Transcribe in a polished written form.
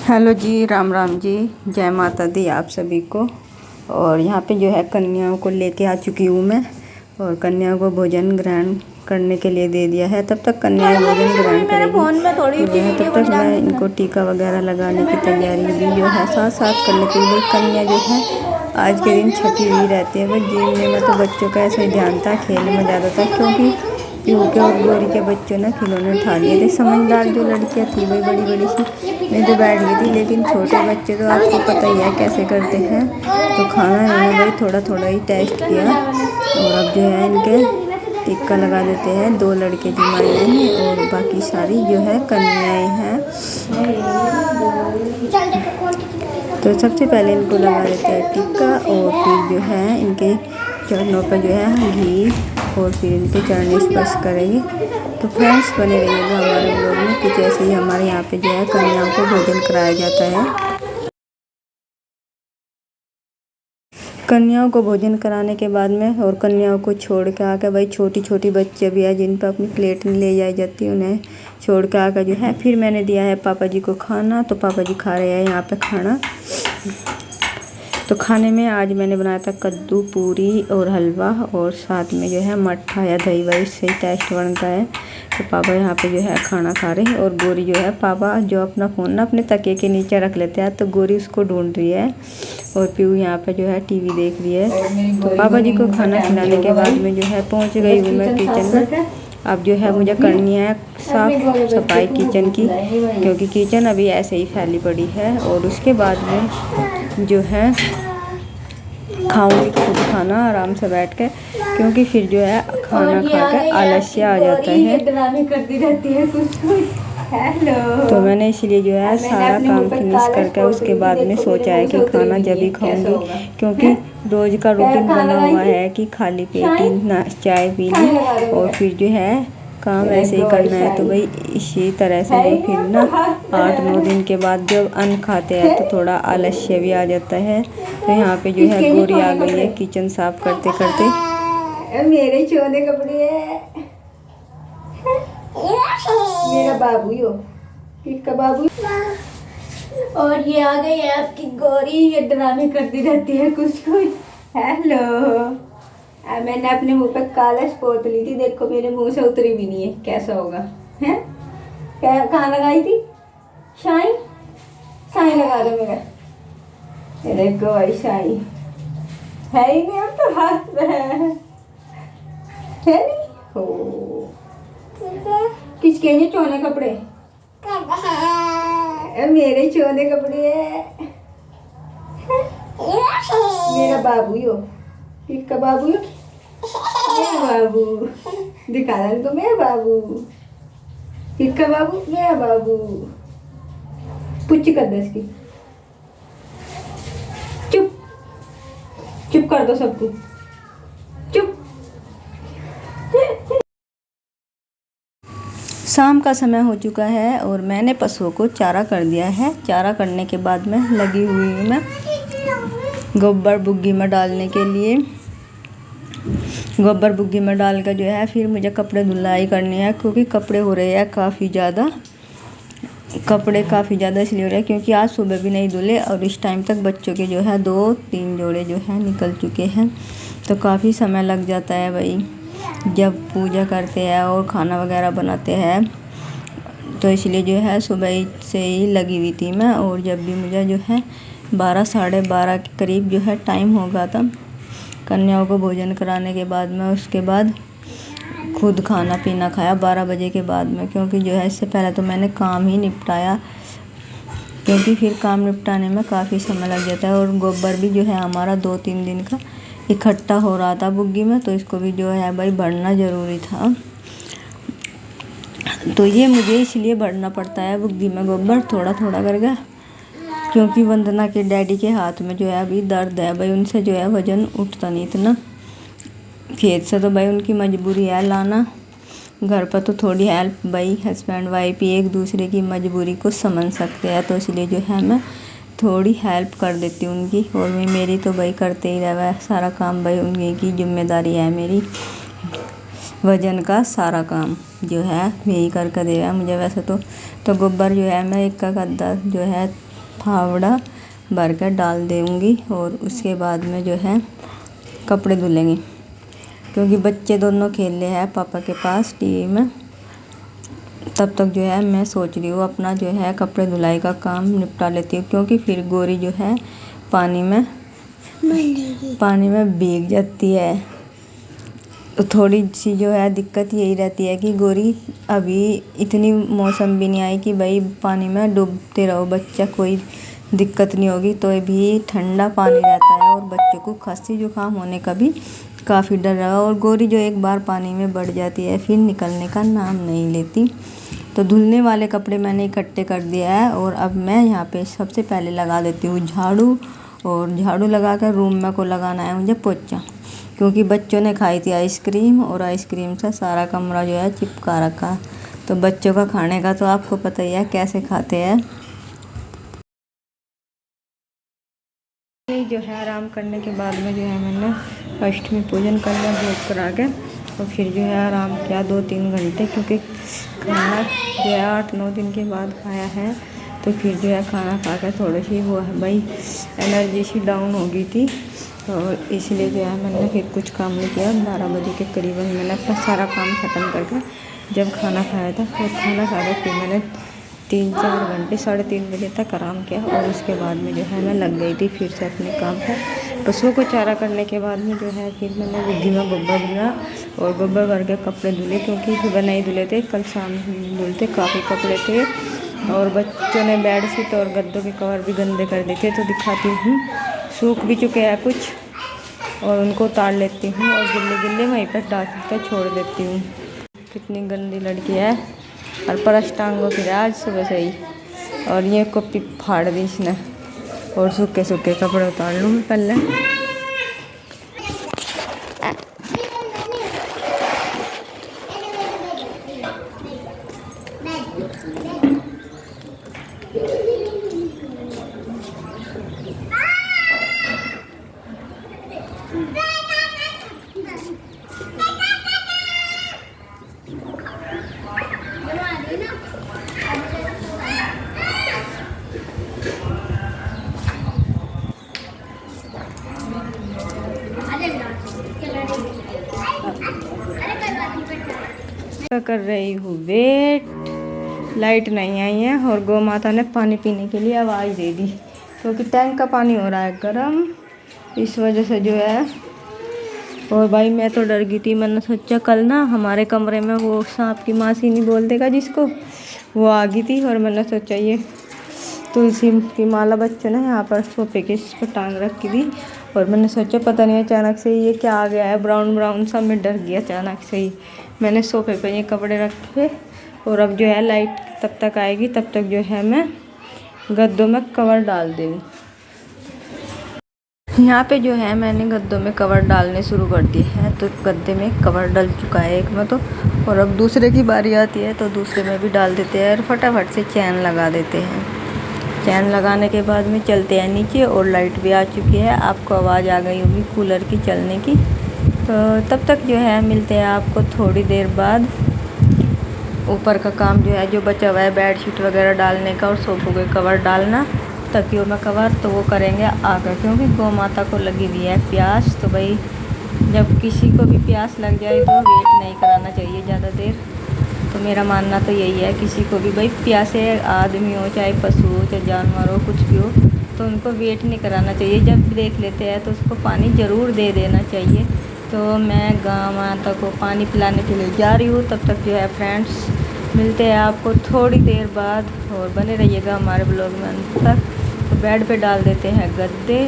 Hello जी, राम राम जी, जय माता दी आप सभी को। और यहाँ पे जो है कन्याओं को लेके आ चुकी हूँ मैं, और कन्याओं को भोजन ग्रहण करने के लिए दे दिया है। तब तक कन्याएं भोजन ग्रहण करेगी, जो है तब तक मैं इनको टीका वगैरह लगाने की तैयारी भी जो है साथ साथ करने के लिए। कन्या जो है आज के दिन छपी हुई रहती है। बस जीवने में तो बच्चों का ऐसा ही ध्यान था, खेल में ज़्यादा था, क्योंकि पीहू के और गोरी के बच्चों ने खिलौने उठा लिए थे। समझदार जो लड़कियां थी वही बड़ी बड़ी सी में तो बैठ गई थी, लेकिन छोटे बच्चे तो आपको पता ही है कैसे करते हैं। तो खाना इन्होंने भाई थोड़ा थोड़ा ही टेस्ट किया, और अब जो है इनके टिक्का लगा देते हैं। 2 लड़के जमाए हैं और बाकी सारी जो है कन्याएं हैं। तो सबसे पहले इनको लगा देते हैं टिक्का, और फिर जो है इनके चरणों पर जो है घी, और फिर इनके चरण स्पर्श करेंगे। तो फ्रेंड्स बने रहिएगा हमारे ब्लॉग में। कुछ ऐसे ही हमारे यहाँ पे जो है कन्याओं को भोजन कराया जाता है। कन्याओं को भोजन कराने के बाद में और कन्याओं को छोड़ के आकर, भाई छोटी छोटी बच्चे भी हैं जिन पर अपनी प्लेट नहीं ले जाई जाती, उन्हें छोड़ के आकर जो है फिर मैंने दिया है पापा जी को खाना। तो पापा जी खा रहे हैं यहाँ पे खाना। तो खाने में आज मैंने बनाया था कद्दू, पूरी और हलवा, और साथ में जो है मट्ठा या दही वही से टेस्ट बनता है। तो पापा यहाँ पे जो है खाना खा रहे हैं, और गोरी जो है पापा जो अपना फ़ोन ना अपने तकिए के नीचे रख लेते हैं, तो गोरी उसको ढूंढ रही है, और पीहू यहाँ पे जो है टीवी देख रही है। तो पापा जी को खाना खिलाने के बाद में जो है पहुँच गई हूँ मैं किचन में। अब जो है मुझे करनी है साफ सफाई किचन की, क्योंकि किचन अभी ऐसे ही फैली पड़ी है। और उसके बाद में जो है खाऊंगी खुद खाना आराम से बैठ के, क्योंकि फिर जो है खाना खा के आलस्य आ जाता है। करती रहती है कुछ। तो मैंने इसलिए जो है सारा काम फिनिश करके उसके बाद में सोचा है कि खाना जब ही खाऊंगी, क्योंकि रोज़ का रूटीन बना हुआ है कि खाली पेट ही ना चाय पी ली, और फिर जो है काम ऐसे ही करना है। तो भाई इसी तरह से भी फिर ना 8-9 दिन के बाद जब अन्न खाते हैं तो थोड़ा आलस्य भी आ जाता है। तो यहाँ पे जो है गोरी आ गई है किचन साफ करते करते। मेरे चोने कपड़े है, मेरा बाबू यो किसका बाबू। और ये आ गई है आपकी गोरी, ये ड्रामे करती रहती है कुछ कुछ। हेलो, मैंने अपने मुंह पे कालश पोत ली थी, देखो मेरे मुंह से उतरी भी नहीं है, कैसा होगा है। क्या कहाँ लगाई थी? शाइन शाइन लगा दो मेरा। देखो भाई शाइन है ही नहीं, अब तो हाथ में है नहीं हो। किसके ये चोने कपड़े? मेरे चोने कपड़े है। मेरा बाबू यो किसका बाबू यो? मेरा बाबू दिखा रहा तो मेरा बाबू किसका बाबू? मेरा बाबू। पुच्ची कर दो इसकी, चुप चुप कर दो सबको, चुप। शाम का समय हो चुका है और मैंने पशुओं को चारा कर दिया है। चारा करने के बाद में लगी हुई हूँ मैं गोबर बुग्गी में डालने के लिए। गोबर बुग्गी में डाल कर जो है फिर मुझे कपड़े धुलाई करनी है, क्योंकि कपड़े हो रहे हैं काफ़ी ज़्यादा। कपड़े काफ़ी ज़्यादा इसलिए हो रहे हैं क्योंकि आज सुबह भी नहीं धुले, और इस टाइम तक बच्चों के जो है 2-3 जोड़े जो है निकल चुके हैं। तो काफ़ी समय लग जाता है भाई जब पूजा करते हैं और खाना वगैरह बनाते हैं। तो इसलिए जो है सुबह से ही लगी हुई थी मैं, और जब भी मुझे जो है 12-12:30 के करीब जो है टाइम हो गया था कन्याओं को भोजन कराने के बाद में। उसके बाद खुद खाना पीना खाया 12 बजे के बाद में, क्योंकि जो है इससे पहले तो मैंने काम ही निपटाया, क्योंकि फिर काम निपटाने में काफ़ी समय लग जाता है। और गोबर भी जो है हमारा 2-3 दिन का इकट्ठा हो रहा था बुग्गी में, तो इसको भी जो है भाई भरना ज़रूरी था। तो ये मुझे इसलिए भरना पड़ता है बुग्गी में गोबर थोड़ा थोड़ा करके, क्योंकि वंदना के डैडी के हाथ में जो है अभी दर्द है भाई, उनसे जो है वज़न उठता नहीं इतना खेत से। तो भाई उनकी मजबूरी है लाना। घर पर तो थोड़ी हेल्प भाई हस्बैंड वाइफ ही एक दूसरे की मजबूरी को समझ सकते हैं, तो इसलिए जो है मैं थोड़ी हेल्प कर देती हूँ उनकी। और मैं मेरी तो भाई करते ही रहा सारा काम, भाई उनकी की जिम्मेदारी है मेरी। वज़न का सारा काम जो है यही करके दे रहा है मुझे। वैसे तो गोबर जो है मैं एक का गद्दा जो है फावड़ा भर कर डाल दूँगी और उसके बाद में जो है कपड़े धुलेंगे, क्योंकि बच्चे दोनों खेल रहे हैं पापा के पास टीवी में। तब तक जो है मैं सोच रही हूँ अपना जो है कपड़े धुलाई का काम निपटा लेती हूँ, क्योंकि फिर गोरी जो है पानी में भीग जाती है। तो थोड़ी सी जो है दिक्कत यही रहती है कि गोरी अभी इतनी मौसम भी नहीं आई कि भाई पानी में डूबते रहो बच्चा, कोई दिक्कत नहीं होगी। तो भी ठंडा पानी रहता है और बच्चों को खांसी जुकाम होने का भी काफ़ी डर रहा है। और गोरी जो एक बार पानी में बढ़ जाती है फिर निकलने का नाम नहीं लेती। तो धुलने वाले कपड़े मैंने इकट्ठे कर दिया है और अब मैं यहाँ पे सबसे पहले लगा देती हूँ झाड़ू। और झाड़ू लगा कर रूम में को लगाना है मुझे पोछा, क्योंकि बच्चों ने खाई थी आइसक्रीम और आइसक्रीम से सारा कमरा जो है चिपका रखा। तो बच्चों का खाने का तो आपको पता ही है कैसे खाते हैं। जो है आराम करने के बाद में जो है मैंने अष्टमी पूजन कर लिया भोग करा के, और फिर जो है आराम किया 2-3 घंटे, क्योंकि खाना जो है 8-9 दिन के बाद खाया है। तो फिर जो है खाना खा कर थोड़ी सी वो है भाई एनर्जी सी डाउन हो गई थी, तो इसलिए जो है मैंने फिर कुछ काम नहीं किया। 12 बजे के करीबन मैंने अपना सारा काम ख़त्म करके जब खाना खाया था, तो खाना खा कर फिर मैंने 3-4 घंटे 3:30 बजे तक आराम किया। और उसके बाद में जो है मैं लग गई थी फिर से अपने काम पर। पशुओं को चारा करने के बाद में जो है फिर मैंने विधि में गोबर दिया और गोबर भर के कपड़े धुले, क्योंकि सुबह नहीं धुले थे, कल शाम धुलते काफ़ी कपड़े थे। और बच्चों ने बेडशीट और गद्दों के कवर भी गंदे कर देते, तो दिखाती हूँ। सूख भी चुके हैं कुछ और उनको उतार लेती हूँ और गिल्ले वहीं पर डाल कर छोड़ देती हूँ। कितनी गंदी लड़की है और परस्टांगों फिर आज सुबह से ही, और ये कॉपी फाड़ दी इसने। और सूखे सूखे कपड़े उतार लूँ पहले। कर रही हूँ वेट, लाइट नहीं आई है और गौ माता ने पानी पीने के लिए आवाज़ दे दी, क्योंकि टैंक का पानी हो रहा है गर्म, इस वजह से जो है। और भाई मैं तो डर गई थी, मैंने सोचा कल ना हमारे कमरे में वो सांप की मासी नहीं बोल देगा जिसको, वो आ गई थी। और मैंने सोचा ये तुलसी की माला बच्चों ने यहाँ पर सोफे के इस पर टांग रखी थी, और मैंने सोचा पता नहीं अचानक से ये क्या आ गया है ब्राउन ब्राउन सा, मैं डर गया अचानक से ही। मैंने सोफे पे ये कपड़े रखे और अब जो है लाइट तब तक आएगी तब तक जो है मैं गद्दों में कवर डाल दूँ। यहाँ पे जो है मैंने गद्दों में कवर डालने शुरू कर दिए हैं, तो गद्दे में कवर डल चुका है एक में तो, और अब दूसरे की बारी आती है तो दूसरे में भी डाल देते हैं और फटाफट से चैन लगा देते हैं। चैन लगाने के बाद में चलते हैं नीचे, और लाइट भी आ चुकी है, आपको आवाज़ आ गई होगी कूलर की चलने की। तो तब तक जो है मिलते हैं आपको थोड़ी देर बाद। ऊपर का काम जो है जो बचा हुआ है बेडशीट वगैरह डालने का और सोफों के कवर डालना, तकियों में कवर, तो वो करेंगे आकर, क्योंकि गौ माता को लगी हुई है प्यास। तो भाई जब किसी को भी प्यास लग जाए तो वेट नहीं कराना चाहिए ज़्यादा देर। तो मेरा मानना तो यही है, किसी को भी भाई प्यासे आदमी हो चाहे पशु हो चाहे जानवर हो कुछ भी हो, तो उनको वेट नहीं कराना चाहिए। जब देख लेते हैं तो उसको पानी ज़रूर दे देना चाहिए। तो मैं गौ माता को पानी पिलाने के लिए जा रही हूँ। तब तक जो है फ्रेंड्स मिलते हैं आपको थोड़ी देर बाद, और बने रहिएगा हमारे ब्लॉग में अंत तक। तो बेड पे डाल देते हैं गद्दे।